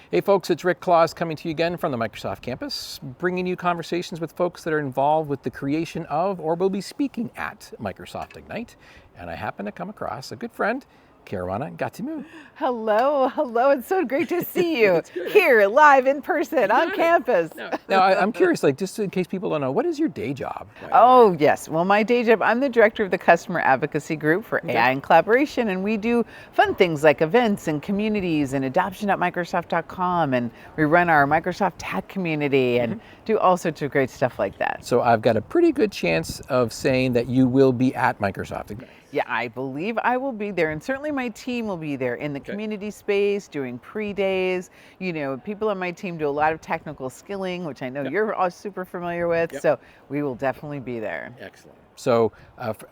Hey folks, it's Rick Claus coming to you again from the Microsoft campus, bringing you conversations with folks that are involved with the creation of or will be speaking at Microsoft Ignite. And I happen to come across a good friend, Karuana Gatimu. Hello. It's so great to see you here live in person on campus. Now, I'm curious, just in case people don't know, what is your day job? Oh, yes. Well, my day job, I'm the director of the Customer Advocacy Group for AI and Collaboration, and we do fun things like events and communities and adoption.microsoft.com, and we run our Microsoft Tech community and do all sorts of great stuff like that. So I've got a pretty good chance of saying that you will be at Microsoft Ignite. Yeah, I believe I will be there, and certainly my team will be there in the community space, doing pre-days. You know, people on my team do a lot of technical skilling, which I know you're all super familiar with, so we will definitely be there. Excellent. So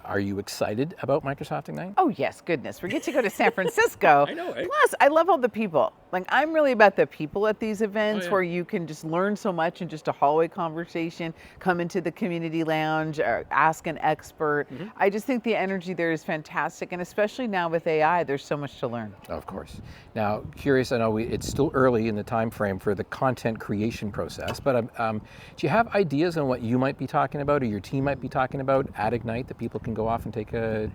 are you excited about Microsoft Ignite? Oh yes, goodness. We get to go to San Francisco. I know, eh? Plus, I love all the people. Like, I'm really about the people at these events where you can just learn so much in just a hallway conversation, come into the community lounge, or ask an expert. I just think the energy there is fantastic, and especially now with AI, there's so much to learn. Of course. Now, curious, I know it's still early in the time frame for the content creation process, but do you have ideas on what you might be talking about or your team might be talking about at Ignite that people can go off and take a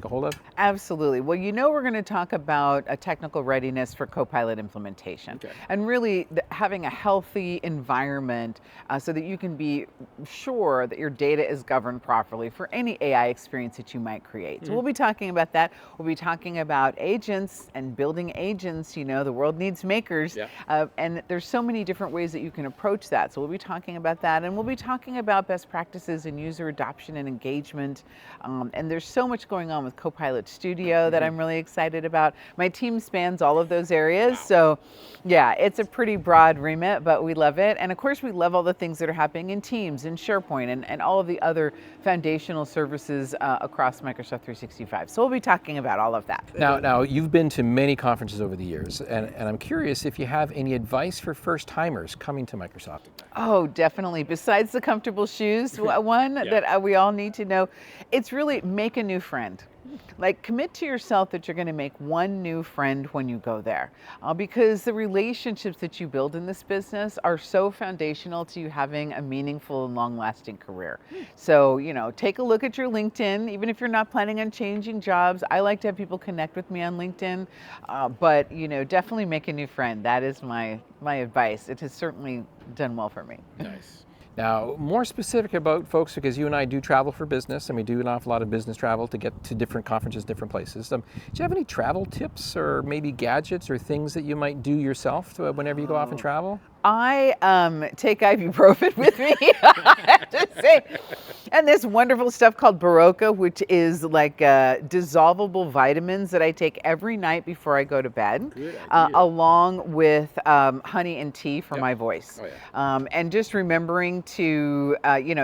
hold of? Absolutely. Well, we're going to talk about a technical readiness for Copilot implementation, and really having a healthy environment so that you can be sure that your data is governed properly for any AI experience that you might create. So we'll be talking about that. We'll be talking about agents and building agents. You know, the world needs makers, and there's so many different ways that you can approach that. So we'll be talking about that, and we'll be talking about best practices in user adoption and engagement. And there's so much going on with Copilot Studio that I'm really excited about. My team spans all of those areas. So yeah, it's a pretty broad remit, but we love it. And of course, we love all the things that are happening in Teams and SharePoint and all of the other foundational services across Microsoft 365. So we'll be talking about all of that. Now you've been to many conferences over the years, and I'm curious if you have any advice for first timers coming to Microsoft Ignite. Oh, definitely. Besides the comfortable shoes, one that we all need to know, it's really make a new friend. Like, commit to yourself that you're going to make one new friend when you go there, because the relationships that you build in this business are so foundational to you having a meaningful and long-lasting career. So, take a look at your LinkedIn, even if you're not planning on changing jobs. I like to have people connect with me on LinkedIn, but definitely make a new friend. That is my advice. It has certainly done well for me. Nice. Now, more specific about folks, because you and I do travel for business, and we do an awful lot of business travel to get to different conferences, different places. Do you have any travel tips or maybe gadgets or things that you might do yourself whenever you go off and travel? I take ibuprofen with me, I have to say. And this wonderful stuff called Berocca, which is like dissolvable vitamins that I take every night before I go to bed, along with honey and tea for my voice. And just remembering to,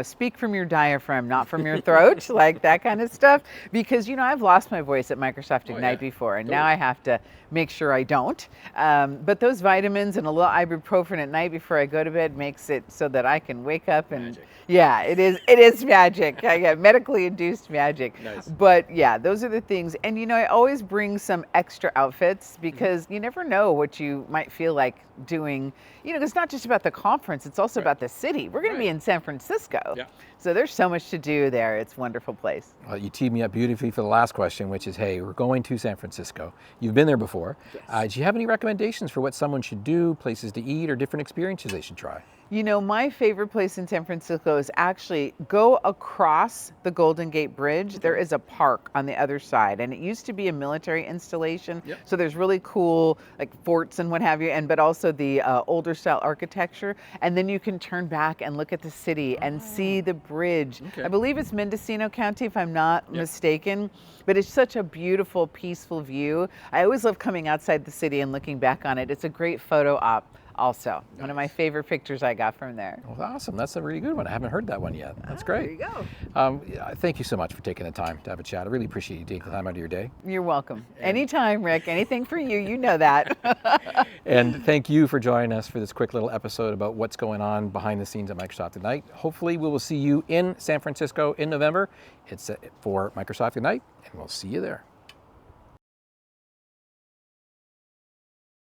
speak from your diaphragm, not from your throat, like that kind of stuff. Because, I've lost my voice at Microsoft Ignite before, and now I have to make sure I don't. But those vitamins and a little ibuprofen at night before I go to bed makes it so that I can wake up and it is magic. I get medically induced magic. Nice. But those are the things. And I always bring some extra outfits because you never know what you might feel like doing. It's not just about the conference, it's also about the city. We're going to be in San Francisco. So there's so much to do there. It's a wonderful place. Well, you teed me up beautifully for the last question, which is, hey, we're going to San Francisco. You've been there before. Do you have any recommendations for what someone should do, places to eat, or different experiences they should try? My favorite place in San Francisco is actually go across the Golden Gate Bridge. There is a park on the other side, and it used to be a military installation. So there's really cool like forts and what have you, but also the older style architecture. And then you can turn back and look at the city and see the bridge. I believe it's Mendocino County, if I'm not mistaken, but it's such a beautiful, peaceful view. I always love coming outside the city and looking back on it. It's a great photo op. Also, one of my favorite pictures I got from there. Well, awesome. That's a really good one. I haven't heard that one yet. That's great. There you go. Thank you so much for taking the time to have a chat. I really appreciate you taking the time out of your day. You're welcome. Anytime, Rick. Anything for you. You know that. And thank you for joining us for this quick little episode about what's going on behind the scenes at Microsoft Ignite. Hopefully, we will see you in San Francisco in November. It's for Microsoft Ignite, and we'll see you there.